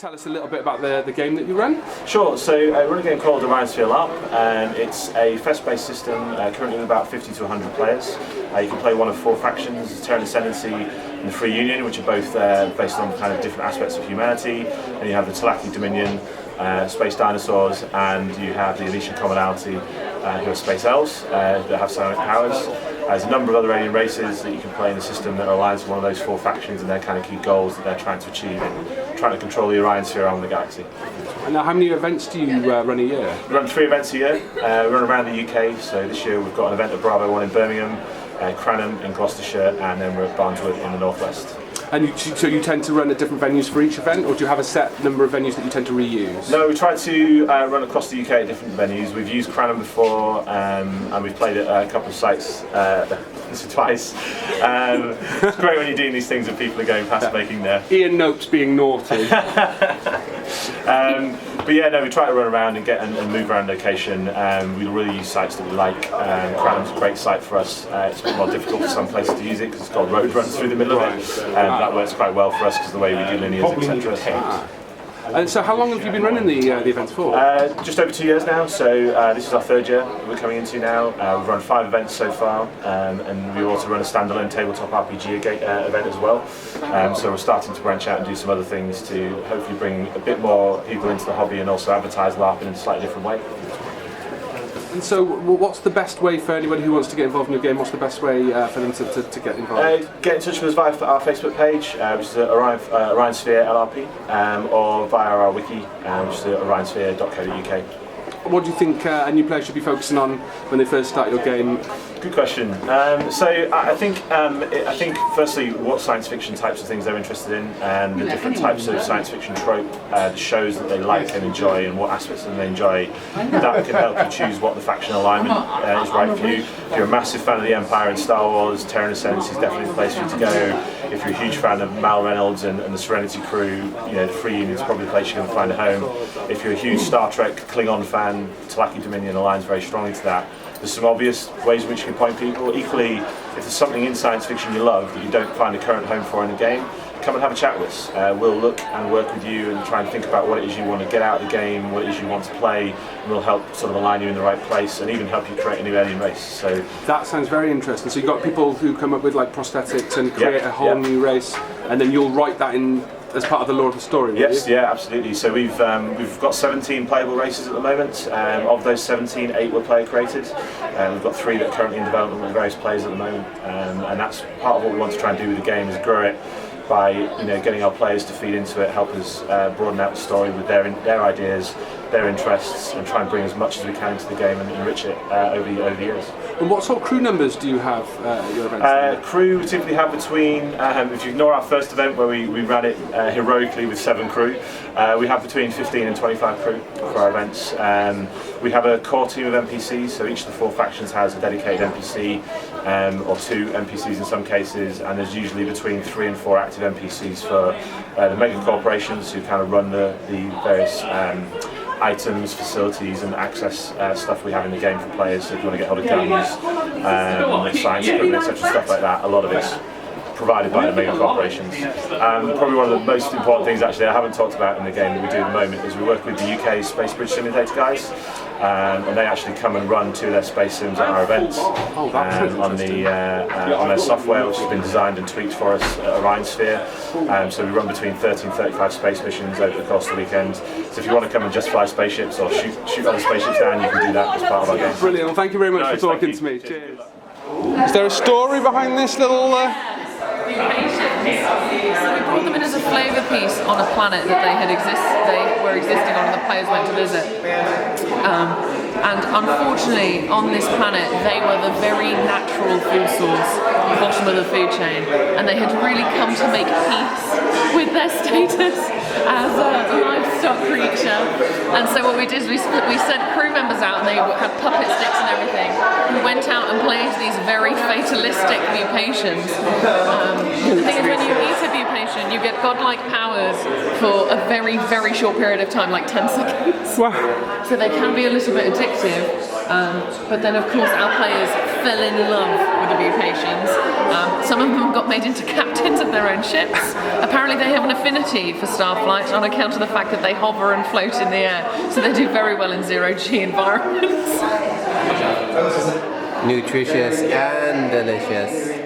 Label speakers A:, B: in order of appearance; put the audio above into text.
A: tell us a little bit about the game that you run?
B: Sure, so we run a game called Orion Sphere LRP. It's a fest-based system, currently with about 50 to 100 players. You can play one of four factions, Terran Ascendancy and the Free Union, which are both based on kind of different aspects of humanity. And you have the Talaki Dominion, Space Dinosaurs, and you have the Elysian Commonalty, who are Space Elves, that have psionic powers. There's a number of other alien races that you can play in the system that are aligned to one of those four factions and their kind of key goals that they're trying to achieve in trying to control the Orion Sphere around the galaxy.
A: And now, how many events do you run a year?
B: We run 3 events a year. We run around the UK, so this year we've got an event at Bravo 1 in Birmingham, Cranham in Gloucestershire, and then we're at Barnswood in the northwest.
A: And so you tend to run at different venues for each event, or do you have a set number of venues that you tend to reuse?
B: No, we try to run across the UK at different venues. We've used Cranham before, and we've played at a couple of sites once or twice. It's great when you're doing these things and people are going past making their...
A: Ian Nope's being naughty.
B: But yeah, no, we try to run around and move around location. We really use sites that we like. Cranham's a great site for us. It's a bit more difficult for some places to use it because it's got a road run through the middle of it. That works quite well for us because the way we do linears, etc.
A: And so how long have you been running the events for?
B: Just over 2 years now, so this is our 3rd year we're coming into now. We've run 5 events so far, and we also run a standalone tabletop RPG event as well. So we're starting to branch out and do some other things to hopefully bring a bit more people into the hobby and also advertise LARP in a slightly different way.
A: And so, what's the best way for anybody who wants to get involved in your game? What's the best way for them to get involved?
B: Get in touch with us via our Facebook page, which is Orion Sphere LRP, or via our wiki, which is orionsphere.co.uk.
A: What do you think a new player should be focusing on when they first start your game?
B: Good question. So I think firstly what science fiction types of things they're interested in, and the different types of science fiction trope, the shows that they like and enjoy, and what aspects of them they enjoy. That can help you choose what the faction alignment is right for you. If you're a massive fan of the Empire and Star Wars, Terran Ascendancy is definitely the place for you to go. If you're a huge fan of Mal Reynolds and the Serenity crew, the Free Union is probably the place you're going to find a home. If you're a huge Star Trek Klingon fan, Talaki Dominion aligns very strongly to that. There's some obvious ways in which you can point people. Equally, if there's something in science fiction you love that you don't find a current home for in the game, come and have a chat with us. We'll look and work with you and try and think about what it is you want to get out of the game, what it is you want to play, and we'll help sort of align you in the right place and even help you create a new alien race. So
A: that sounds very interesting. So you've got people who come up with like prosthetics and create a whole new race, and then you'll write that in as part of the lore of the story,
B: yes, yeah, absolutely. So we've got 17 playable races at the moment. Of those 17, 8 were player created. We've got 3 that are currently in development with various players at the moment, and that's part of what we want to try and do with the game, is grow it by getting our players to feed into it, help us broaden out the story with their ideas, their interests, and try and bring as much as we can into the game and enrich it over the years.
A: And what sort of crew numbers do you have at your events?
B: Crew we typically have between, if you ignore our first event where we ran it heroically with 7 crew, we have between 15 and 25 crew for our events. We have a core team of NPCs, so each of the 4 factions has a dedicated NPC, or 2 NPCs in some cases, and there's usually between 3 and 4 active NPCs for the mega corporations who kind of run the various items, facilities and access stuff we have in the game for players. So if you want to get hold of guns, science equipment, etc., stuff like that, a lot of it's provided by the mega corporations. Probably one of the most important things actually I haven't talked about in the game that we do at the moment is we work with the UK Space Bridge Simulator guys, and they actually come and run 2 of their space sims at our events on their software, which has been designed and tweaked for us at Orion Sphere. So we run between 30 and 35 space missions over the course of the weekend. So if you want to come and just fly spaceships or shoot other spaceships down, you can do that as part of our game.
A: Brilliant. Well, thank you very much for talking to me. Cheers. Is there a story behind this little...
C: So we brought them in as a flavour piece on a planet that they were existing on and the players went to visit. And unfortunately, on this planet, they were the very natural food source, bottom of the food chain, and they had really come to make peace with their status as a livestock creature. And so what we did is we sent crew members out, and they had puppet sticks and everything, who went out and played these very fatalistic mutations. The thing is, when you eat a mutation, you get godlike powers for a very, very short period of time, like 10 seconds.
A: Wow.
C: So they can be a little bit addictive, but then of course our players fell in love with the Butations. Some of them got made into captains of their own ships. Apparently they have an affinity for starflight on account of the fact that they hover and float in the air, so they do very well in zero-G environments.
D: Nutritious and delicious.